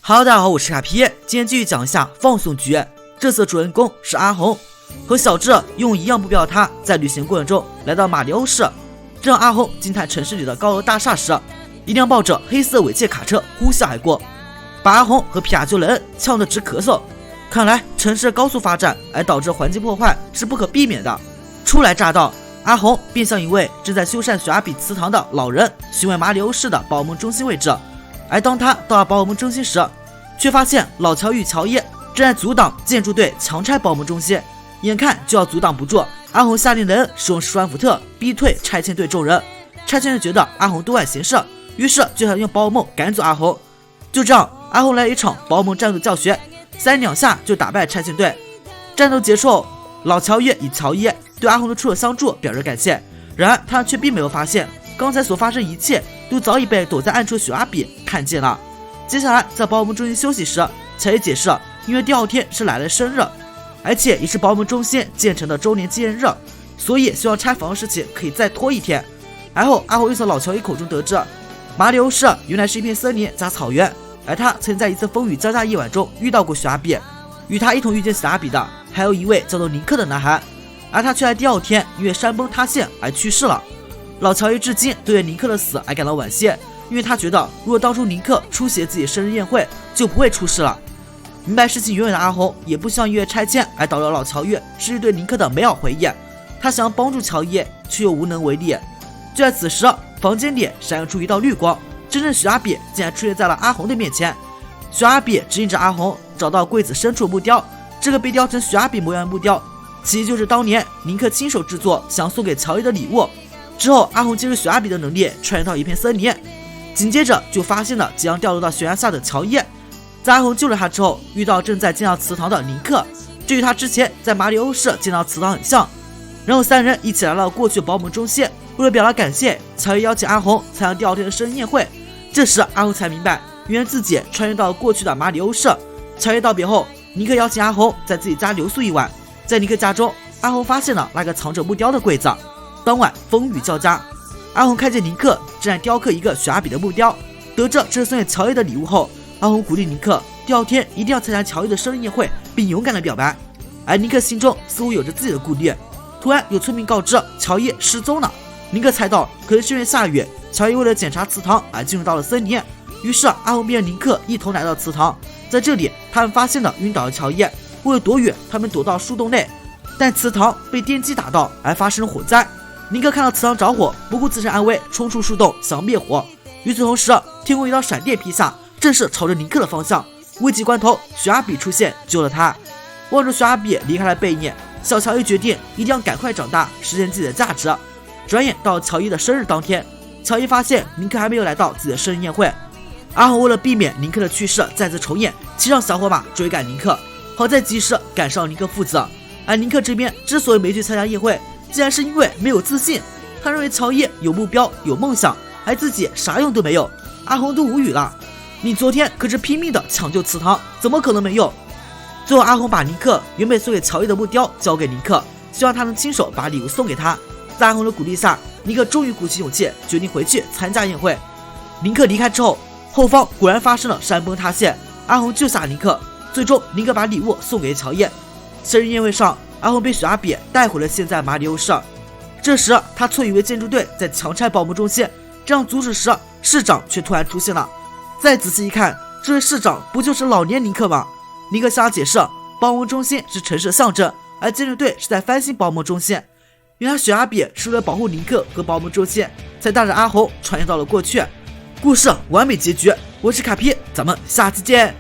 Hello， 大家好，我是卡皮，今天继续讲一下放送局。这次主人公是阿红，和小智用一样目标的他，在旅行过程中来到马里欧市，这让阿红惊叹城市里的高楼大厦时，一辆抱着黑色尾气卡车呼啸而过，把阿红和皮亚丘雷恩呛得直咳嗽。看来城市高速发展而导致环境破坏是不可避免的。初来乍到，阿红便向一位正在修缮雪阿比祠堂的老人询问马里欧市的保姆中心位置。而当他到了保姆中心时，却发现老乔与乔伊正在阻挡建筑队强拆保姆中心，眼看就要阻挡不住。阿红下令人使用10万伏特逼退拆迁队众人。拆迁队觉得阿红多管闲事，于是就想用保姆赶走阿红。就这样，阿红来了一场保姆战斗教学，3两下就打败拆迁队。战斗结束后，老乔伊与乔伊对阿红的出手相助表示感谢，然而他却并没有发现刚才所发生一切都早已被躲在暗处的雪阿比看见了。接下来在保姆中心休息时，乔伊解释因为第二天是奶奶生日，而且也是保姆中心建成的周年纪念日，所以希望拆房的事情可以再拖一天。而后阿红又从老乔伊口中得知，马里欧市原来是一片森林加草原，而他曾在一次风雨交加夜晚中遇到过雪阿比，与他一同遇见雪阿比的还有一位叫做尼克的男孩，而他却在第二天因为山崩塌陷而去世了。老乔伊至今对尼克的死而感到惋惜，因为他觉得如果当初尼克出席自己生日宴会，就不会出事了。明白事情原委的阿红也不希望因为拆迁而导致老乔伊失去对尼克的美好回忆，他想要帮助乔伊，却又无能为力。就在此时，房间里闪耀出一道绿光，真正雪阿比竟然出现在了阿红的面前。雪阿比指引着阿红找到柜子深处木雕，这个被雕成雪阿比模样的木雕，其实就是当年尼克亲手制作想送给乔伊的礼物。之后，阿红借助雪阿比的能力穿越到一片森林，紧接着就发现了即将掉落到悬崖下的乔伊。在阿红救了他之后，遇到正在建造祠堂的尼克，这与他之前在马里欧市建造祠堂很像。然后3人一起来到过去的保姆中心，为了表达感谢，乔伊邀请阿红参加第二天的生日宴会。这时阿红才明白，原来自己穿越到了过去的马里欧市。乔伊道别后，尼克邀请阿红在自己家留宿一晚。在尼克家中，阿红发现了那个藏着木雕的柜子。当晚风雨交加，阿红看见尼克正在雕刻一个雪阿比的木雕，得知这是送给乔伊的礼物后，阿红鼓励尼克第二天一定要参加乔伊的生日宴会，并勇敢的表白。而尼克心中似乎有着自己的顾虑。突然有村民告知乔伊失踪了，尼克猜到可能是因为下雨，乔伊为了检查祠堂而进入到了森林，于是阿红便和尼克一同来到祠堂。在这里，他们发现了晕倒的乔伊，为了躲雨，他们躲到树洞内，但祠堂被电击打到而发生了火灾。尼克看到祠堂着火，不顾自身安危，冲出树洞想灭火。与此同时，天空一道闪电劈下，正是朝着尼克的方向。危急关头，雪阿比出现救了他。望着雪阿比离开了背影，小乔伊决定一定要赶快长大，实现自己的价值。转眼到乔伊的生日当天，乔伊发现尼克还没有来到自己的生日宴会。阿红为了避免尼克的去世再次重演，骑上小火马追赶尼克，好在及时赶上尼克父子。而尼克这边之所以没去参加宴会，竟然是因为没有自信。他认为乔伊有目标有梦想，而自己啥用都没有。阿红都无语了，你昨天可是拼命的抢救祠堂，怎么可能没用？最后阿红把尼克原本送给乔伊的木雕交给尼克，希望他能亲手把礼物送给他。在阿红的鼓励下，尼克终于鼓起勇气，决定回去参加宴会。尼克离开之后，后方果然发生了山崩塌陷，阿红救下尼克，最终尼克把礼物送给乔伊。生日宴会上，阿红被雪阿比带回了现在马里欧市。这时他错以为建筑队在强拆保姆中心，这样阻止时，市长却突然出现了。再仔细一看，这位市长不就是老年尼克吗？尼克向他解释，保姆中心是城市的象征，而建筑队是在翻新保姆中心。原来雪阿比是为了保护尼克和保姆中心，才带着阿红穿越到了过去。故事完美结局，我是卡皮，咱们下期见。